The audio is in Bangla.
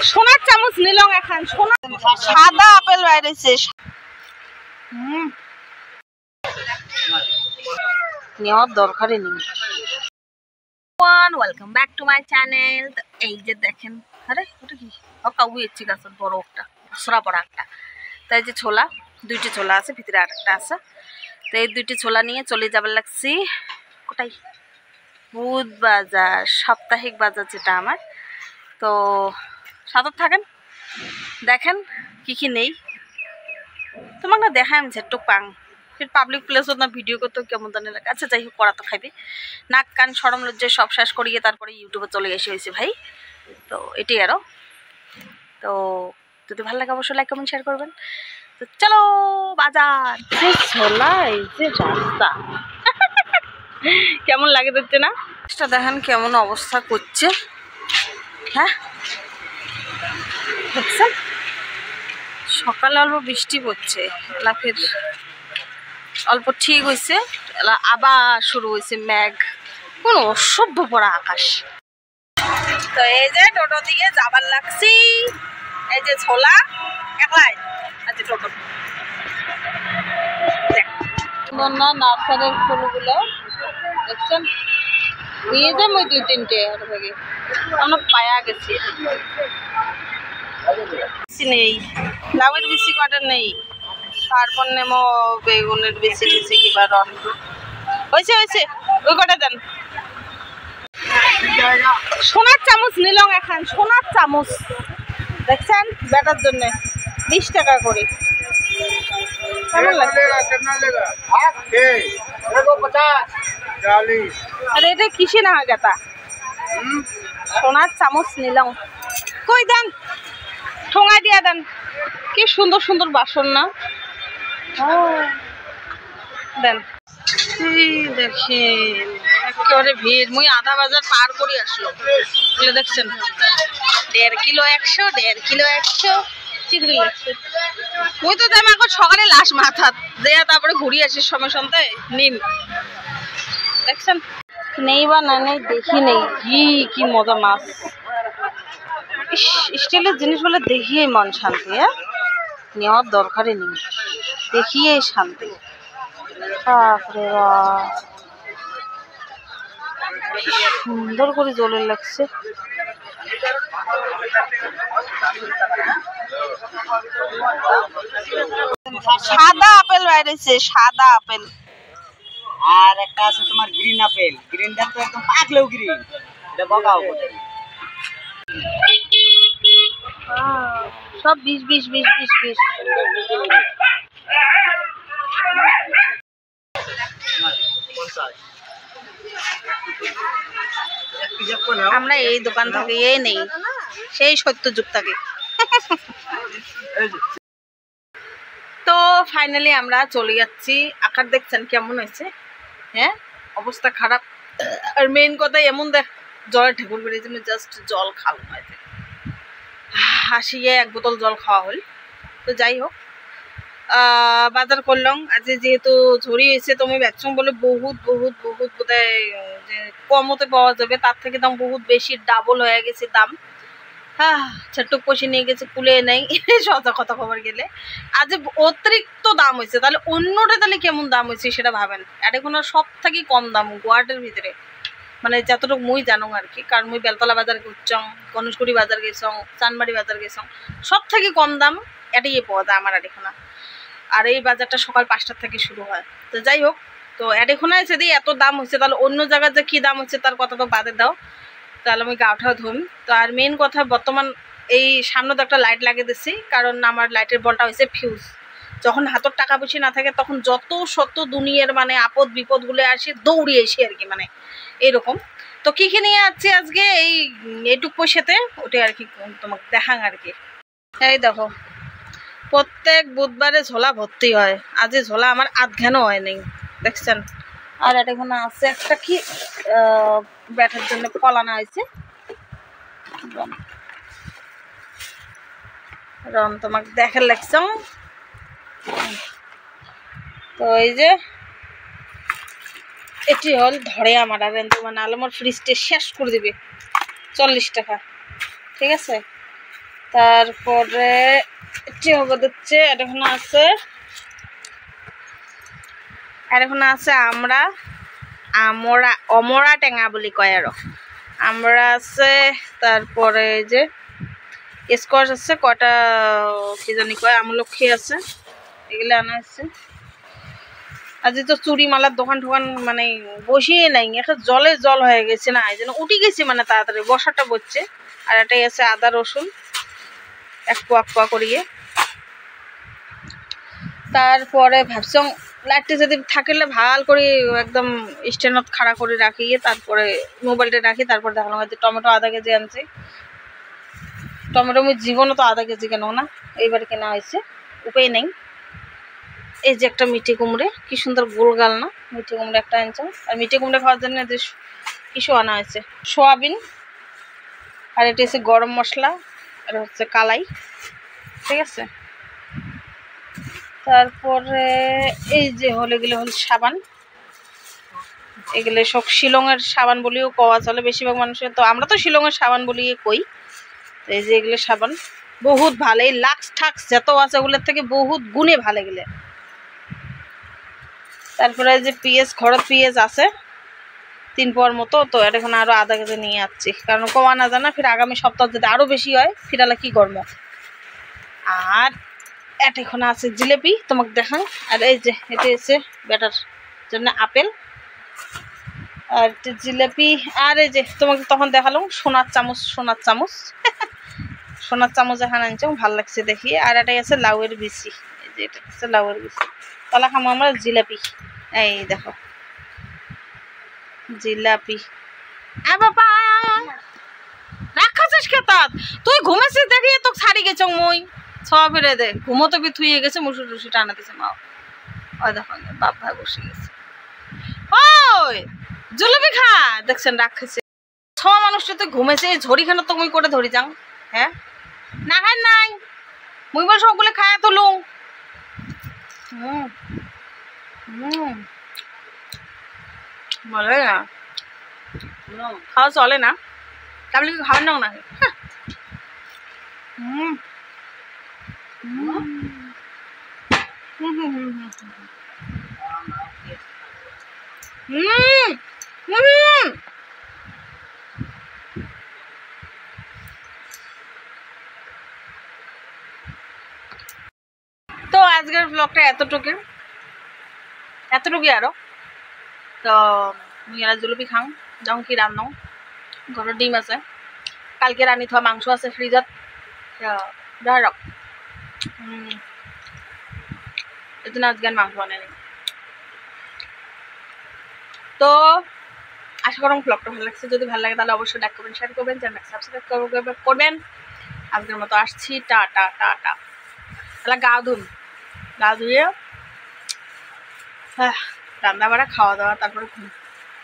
সোনার চামচ নিলং এখন সাদা আপেল বাইরেছে নেওয়ার দরকারই নেই। Welcome back to my channel. এই যে দেখেন, আরে ওটা কি কাউ এসছি গাছের বড় একটা সরা পড়া একটা। তাই যে ছোলা, দুইটি ছোলা আছে, ভিতরে আর একটা আছে। তো এই দুইটি ছোলা নিয়ে চলে যাবার লাগছি কোটাই বুধ বাজার, সাপ্তাহিক বাজার যেটা আমার। তো সাথে থাকেন, দেখেন কি কি নেই। তোমাকে না দেখায় আমি ঝেট্টুক পাং फिर पाब्लिक प्लेस ना भिडियो करते केमन जाने लगे। अच्छा যাই হোক, করা তো খাইবে, নাক কান সরম লজ্জায় সব শেষ করিয়ে তারপরে ইউটিউবে চলে এসে হয়েছে ভাই। তো এটাই আরো। তো যদি ভালো লাগে অবশ্যই লাইক কমেন্ট শেয়ার করবেন। তো চলো বাজার। যে ছোলা, এই যে রাস্তা কেমন লাগে দেখতে না? দেখেন কেমন অবস্থা করছে। হ্যাঁ দেখছেন, সকালে অল্প বৃষ্টি পড়ছে, ফের অল্প ঠিক হয়েছে, আবার শুরু হয়েছে মেঘ, কোন অসভ্য পড়া আকাশ। তো এই যে টোটো দিয়ে যাবার লাগছি, এই যে ছোলা একলাই আছে টোটো। না নার্সারির ফুলগুলো দেখছেন, নিয়ে যাম ওই দুই তিনটে থেকে আমরা পায়া গেছি। নেই লাউয়ের বেশি কটার নেই, তারপর নেমো বেগুনের বেশি টেশি কিবা রন হয়েছে হয়েছে ওই কটা দেন। সোনার চামচ নিলং এখন, সোনার চামচ দেখছেন বেটার জন্য 20 টাকা করে। কেমন লাগছে? আরে এটা কিসে না গেতা, সোনার চামচ নিলং কই দেন, ঠোঙায় দিয়া দেন। কি সুন্দর সুন্দর বাসন না দেন। দেখেন একেবারে ভিড়, মুই আধা বাজার পার করে আসলো বলে দেখছেন 1.5 কিলো 100, 1.5 কিলো 100 চিংড়ি লাগছে। মুই তো যাই এখন সকালে লাশ মাথা দেয়া, তারপরে ঘুরি আসি সময় সন্ধ্যায় নিম। দেখছেন নেই বা না নেই দেখি নেই, কি মজা মাছ। স্টিলের জিনিস বলে দেখিয়ে মন শান্তি, হ্যাঁ নেওয়ার দরকারই নেই, দেখিয়ে শান্তি। বাপরে বাপ সুন্দর করে জলের লাগছে। সাদা আপেল বাইরেছে, সাদা আপেল। আর একটা আছে তোমার গ্রিন আপেল, গ্রিনটা তো একদম পাকলেও গ্রিন, এটা বগাও সব 20 আমরা এই দোকান থেকে এই নেই, সেই সত্যযুগ থাকে। তো ফাইনালি আমরা চলে যাচ্ছি। আকার দেখছেন কেমন হয়েছে, হ্যাঁ অবস্থা খারাপ। আর মেইন কথা এমন দেখ জলের ঠেকুর বেরিয়েছে, জাস্ট জল খাওয়া হয়েছে, হাসিয়ে 1 বোতল জল খাওয়া হল। তো যাই হোক, বাজার করলাম আজ যেহেতু ঝড়ি হয়েছে, তো আমি ভাবছিলাম বলে বহুত বহুত বহুত বোধহয় যে কমতে পাওয়া যাবে, তার থেকে দাম বহুত বেশি, ডাবল হয়ে গেছে দাম। হ্যাঁ ছোট্টুক পয়সা নিয়ে গেছে, কুলে নেই সচা কথা খবর গেলে। আজ অতিরিক্ত দাম হয়েছে, তাহলে অন্যটা তাহলে কেমন দাম হয়েছে সেটা ভাবেন। আর এখন সব থেকে কম দাম গোয়াটের ভিতরে, মানে যতটুকু মুই জানো আর কি, কারণ মুই বেলতলা বাজার ঘুরছং, গণেশগুড়ি বাজার গেছং, চানবাড়ি বাজার গেছং, সব থেকে কম দাম এটাই পাওয়া যায় আমার আড়েখোনা। আর এই বাজারটা সকাল 5টার থেকে শুরু হয়। তো যাই হোক, তো এডেখোনায় যদি এত দাম হচ্ছে, তাহলে অন্য জায়গায় যে কী দাম হচ্ছে তার কথা তো বাদে দাও, তাহলে আমি গাউঠাও ধুম। তো আর মেন কথা, বর্তমান এই সামনে তো একটা লাইট লাগিয়ে দিচ্ছি, কারণ আমার লাইটের বলটা হয়েছে ফিউজ। যখন হাতের টাকা পয়সা না থাকে তখন যত শত দুনিয়ার মানে আপদ বিপদগুলো আসে দৌড়িয়ে এসে আর কি, মানে এইরকম। তো কী কী নিয়ে আসছি আজকে এইটুক পয়সাতে, ওটাই আর কি তোমাকে দেখাং আর কি। এই দেখো, প্রত্যেক বুধবারে ঝোলা ভর্তি হয়, আজ ঝোলা আমার আধখানো হয় নাই দেখছেন। আর এটা এখানে আছে একটা কি ব্যাটার জন্য কলানো হয়েছে রন, তোমাকে দেখে লাগছ। তো এই যে এটি হল ধরে আমার, আর মানে আলমার ফ্রিজটা শেষ করে দিবে 40 টাকা, ঠিক আছে। তারপরে এটি হবে দিচ্ছে, আর এখানে আছে আমরা অমরা টেঙা বলি কয় আরো আমরা আছে। তারপরে এই যে স্কোয়াশ আছে, কটা কি জানি কয় আমলক্ষী আছে, এগুলো আনা হচ্ছে। আজ তো চুরি মালার দোকান টোকান মানে বসিয়ে নাই, একটা জলে জল হয়ে গেছে না, এই জন্য উঠে গেছি মানে তাড়াতাড়ি বসাটা বসছে। আর এটাই আছে আদা রসুন এক পোয়া করিয়ে। তারপরে ভাবছং লাইটটা যদি থাকলে ভাল করে একদম স্ট্যান্ডত খাড়া করে রাখিয়ে তারপরে মোবাইলটা রাখি। তারপরে দেখালাম যে টমেটো আধা কেজি আনছি। টমেটো আমি জীবনে তো আধা কেজি কেন না, এইবার কেনা হয়েছে, উপায় নেই। এই যে একটা মিঠে কুমড়ে, কি সুন্দর গোল গাল না, মিঠে কুমড়ে একটা আনছ। আর মিঠে কুমড়ে খাওয়ার জন্য যে কিছু আনা হয়েছে, সোয়াবিন, আর এটা হচ্ছে গরম মশলা, আর হচ্ছে কালাই, ঠিক আছে। তারপরে এই যে এগুলো হল সাবান, এগুলো সব শিলংয়ের সাবান বলিও কওয়া চলে বেশিরভাগ মানুষের, তো আমরা তো শিলংয়ের সাবান বলিয়ে কই। তো এই যে এগুলো সাবান বহুত ভালো, এই লাক্স ঠাক্স যত আছে ওগুলোর থেকে বহুত গুণে ভালো গেলে। তারপরে যে পেঁয়াজ, ঘরের পেঁয়াজ আছে 3 পোয়ার মতো, তো এটা এখন আরো আধা কেজি নিয়ে যাচ্ছি, কারণ কমা না জানা ফির আগামী সপ্তাহ যদি আরো বেশি হয় ফিরালে কি করবো। আর এটা এখন আছে জিলেপি, তোমাকে দেখান। আর এই যে এটা এসে বেটার জন্য আপেল, আর জিলেপি। আর এই যে তোমাকে তখন দেখালাম সোনার চামচ সোনার চামচ এখানে আনছে, ভালো লাগছে দেখি। আর এটাই আছে লাউয়ের বিচি, এই যে এটা হচ্ছে লাউয়ের বিচি। তাহলে খামো আমরা জিলাপি, এই দেখো জিলাপি। বাবা রাখাছিস খেতাত, তুই ঘুমেছিস দেখি তো ছাড়ি গেছ মই সব ফিরে দে, ঘুমো তো বি থুয়ে গেছে, মুসুর টুসি টানা দিছে মা। ওই দেখো বাপ ভাই বসে গেছে, ওই জিলাপি খা, দেখছেন রাখাছে ছ মানুষটা তো ঘুমেছে, ঝড়ি খানা তো মুই করে ধরি যাও। হ্যাঁ না খাই নাই, মুই বল সবগুলো খায়া তুলু। বলে না খাওয়া চলে না, তাহলে কি খাওয়ার নাও না। তো আজকের ব্লগটা এতটুকু আরো। তো মুই এরা জলপি খাও যাও, কি রান্নাও ঘরের ডিম আছে, কালকে রানি থোয়া মাংস আছে ফ্রিজত, ধরক এজন্য আজকে আর মাংস বানাইনি। তো আশা করুন ব্লগটা ভালো লাগছে, যদি ভালো লাগে তাহলে অবশ্যই লাইক করবেন, শেয়ার করবেন, চ্যানেলটা সাবস্ক্রাইব করবেন। আজকের মতো আসছি, টাটা। তাহলে গা ধুয়ে রান্না বাড়া খাওয়া দাওয়া, তারপরে ঘুম।